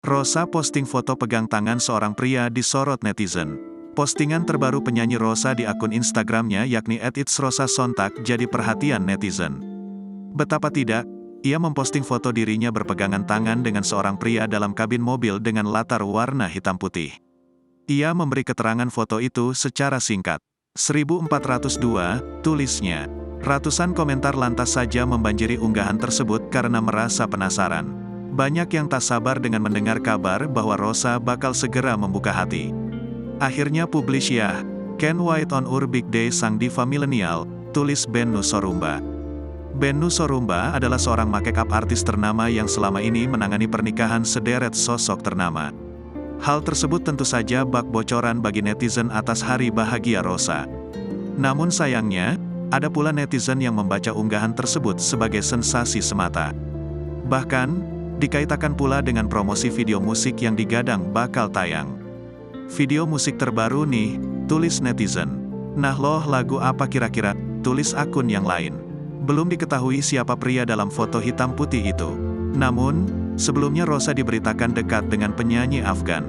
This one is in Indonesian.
Rosa posting foto pegang tangan seorang pria disorot netizen. Postingan terbaru penyanyi Rosa di akun Instagramnya yakni @itsrosa sontak jadi perhatian netizen. Betapa tidak, ia memposting foto dirinya berpegangan tangan dengan seorang pria dalam kabin mobil dengan latar warna hitam putih. Ia memberi keterangan foto itu secara singkat. 1402, tulisnya. Ratusan komentar lantas saja membanjiri unggahan tersebut karena merasa penasaran. Banyak yang tak sabar dengan mendengar kabar bahwa Rosa bakal segera membuka hati. Akhirnya publish ya, Can't Wait on Our Big Day sang diva milenial, tulis Bennu Sorumba. Bennu Sorumba adalah seorang make-up artis ternama yang selama ini menangani pernikahan sederet sosok ternama. Hal tersebut tentu saja bak bocoran bagi netizen atas hari bahagia Rosa. Namun sayangnya, ada pula netizen yang membaca unggahan tersebut sebagai sensasi semata. Bahkan, dikaitakan pula dengan promosi video musik yang digadang bakal tayang. Video musik terbaru nih, tulis netizen. Nah loh, lagu apa kira-kira, tulis akun yang lain. Belum diketahui siapa pria dalam foto hitam putih itu. Namun, sebelumnya Rosa diberitakan dekat dengan penyanyi Afgan.